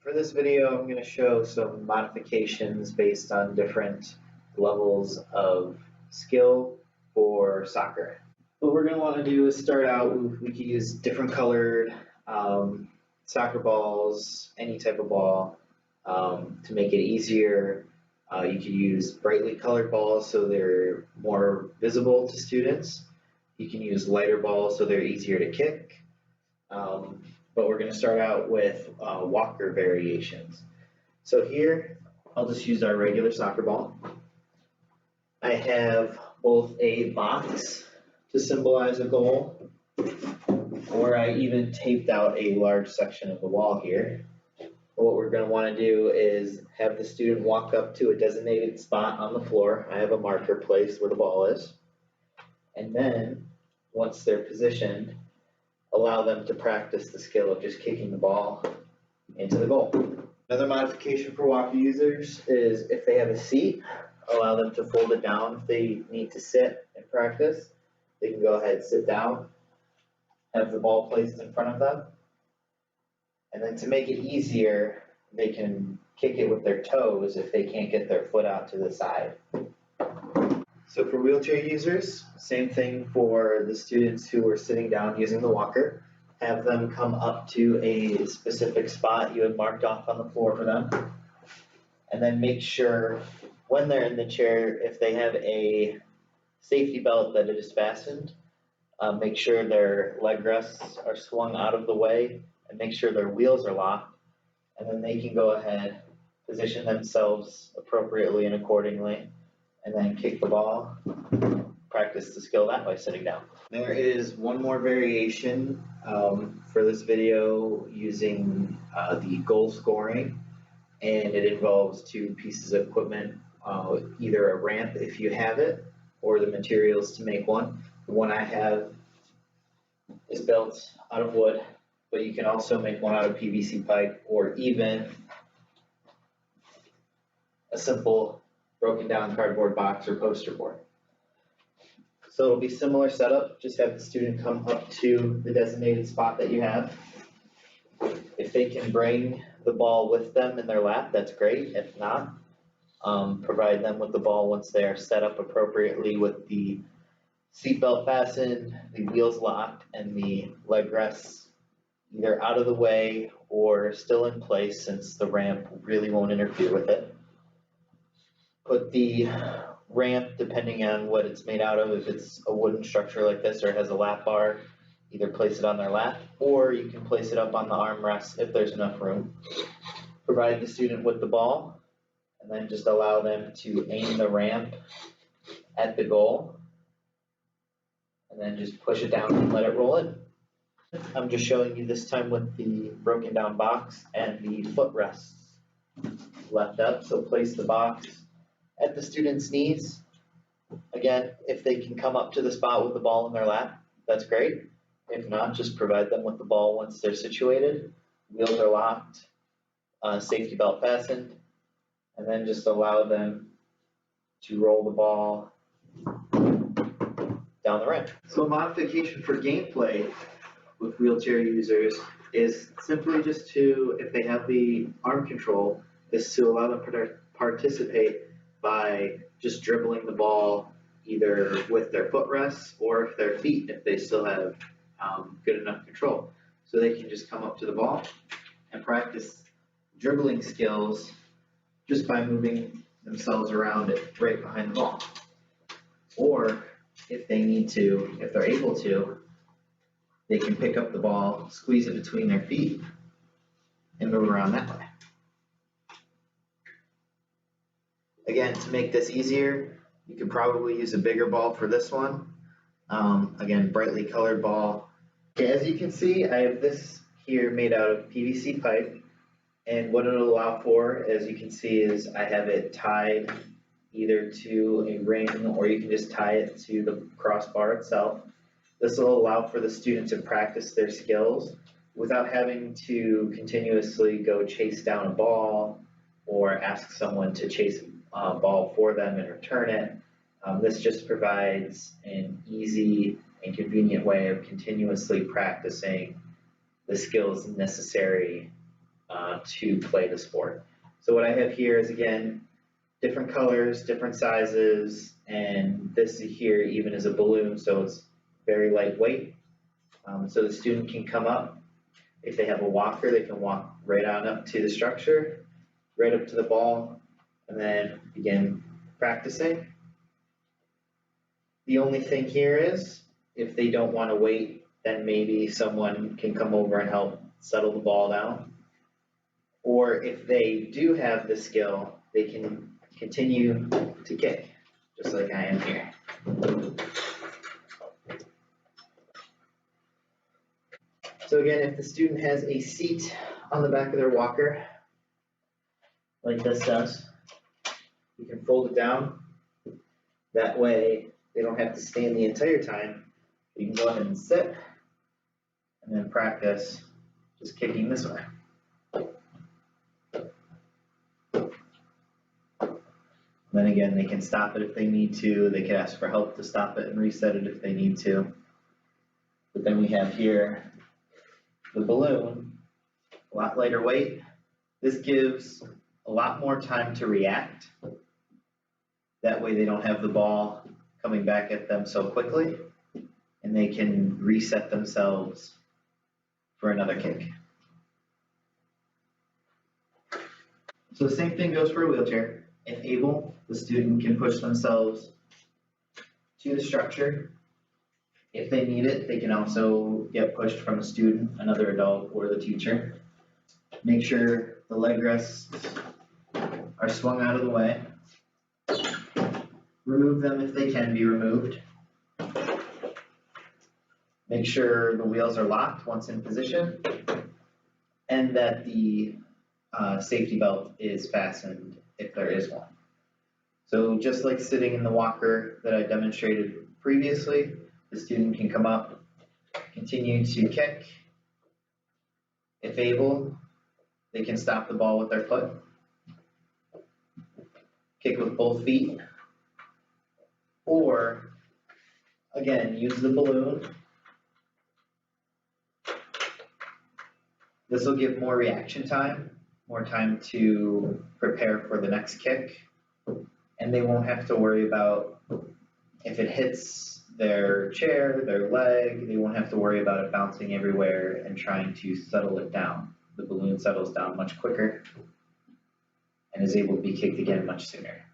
For this video, I'm going to show some modifications based on different levels of skill for soccer. What we're going to want to do is start out, we can use different colored soccer balls, any type of ball, to make it easier. You can use brightly colored balls so they're more visible to students. You can use lighter balls so they're easier to kick. But we're going to start out with Walker variations. So here, I'll just use our regular soccer ball. I have both a box to symbolize a goal, or I even taped out a large section of the wall here. What we're going to want to do is have the student walk up to a designated spot on the floor. I have a marker placed where the ball is. And then, once they're positioned, allow them to practice the skill of just kicking the ball into the goal. Another modification for Walker users is if they have a seat, allow them to fold it down. If they need to sit and practice, they can go ahead and sit down, have the ball placed in front of them, and then to make it easier, they can kick it with their toes if they can't get their foot out to the side. So for wheelchair users, same thing for the students who are sitting down using the walker. Have them come up to a specific spot you have marked off on the floor for them. And then make sure when they're in the chair, if they have a safety belt that it is fastened, make sure their leg rests are swung out of the way and make sure their wheels are locked. And then they can go ahead, position themselves appropriately and accordingly, and then kick the ball, practice the skill that way sitting down. There is one more variation for this video using the goal scoring, and it involves two pieces of equipment, either a ramp if you have it, or the materials to make one. The one I have is built out of wood, but you can also make one out of PVC pipe or even a simple broken down cardboard box or poster board. So it'll be similar setup, just have the student come up to the designated spot that you have. If they can bring the ball with them in their lap, that's great. If not, provide them with the ball once they are set up appropriately with the seatbelt fastened, the wheels locked, and the leg rests either out of the way or still in place since the ramp really won't interfere with it. Put the ramp, depending on what it's made out of, if it's a wooden structure like this or has a lap bar, either place it on their lap or you can place it up on the armrest if there's enough room. Provide the student with the ball and then just allow them to aim the ramp at the goal and then just push it down and let it roll in. I'm just showing you this time with the broken down box and the footrests left up, so place the box at the student's knees. Again, if they can come up to the spot with the ball in their lap, that's great. If not, just provide them with the ball once they're situated. Wheels are locked, safety belt fastened, and then just allow them to roll the ball down the ramp. So a modification for gameplay with wheelchair users is simply just to, if they have the arm control, is to allow them to participate by just dribbling the ball either with their footrests or if their feet, if they still have good enough control. So they can just come up to the ball and practice dribbling skills just by moving themselves around it right behind the ball. Or if they need to, if they're able to, they can pick up the ball, squeeze it between their feet, and move around that way. Again, to make this easier, you could probably use a bigger ball for this one. Again, brightly colored ball. Okay, as you can see, I have this here made out of PVC pipe, and what it'll allow for, as you can see, is I have it tied either to a ring or you can just tie it to the crossbar itself. This will allow for the student to practice their skills without having to continuously go chase down a ball or ask someone to chase a ball for them and return it. This just provides an easy and convenient way of continuously practicing the skills necessary to play the sport. So what I have here is, again, different colors, different sizes, and this here even is a balloon, so it's very lightweight. So the student can come up. If they have a walker, they can walk right on up to the structure, right up to the ball, and then begin practicing. The only thing here is, if they don't want to wait, then maybe someone can come over and help settle the ball down. Or if they do have the skill, they can continue to kick, just like I am here. So again, if the student has a seat on the back of their walker, like this does, you can fold it down. That way, they don't have to stand the entire time. You can go ahead and sit, and then practice just kicking this way. Then again, they can stop it if they need to. They can ask for help to stop it and reset it if they need to. But then we have here the balloon, a lot lighter weight. This gives a lot more time to react. That way they don't have the ball coming back at them so quickly, and they can reset themselves for another kick. So the same thing goes for a wheelchair. If able, the student can push themselves to the structure. If they need it, they can also get pushed from a student, another adult, or the teacher. Make sure the leg rests are swung out of the way. Remove them if they can be removed. Make sure the wheels are locked once in position, and that the safety belt is fastened if there is one. So just like sitting in the walker that I demonstrated previously, the student can come up, continue to kick. If able, they can stop the ball with their foot, kick with both feet, or again, use the balloon. This will give more reaction time, more time to prepare for the next kick, and they won't have to worry about if it hits their chair, their leg, they won't have to worry about it bouncing everywhere and trying to settle it down. The balloon settles down much quicker and is able to be kicked again much sooner.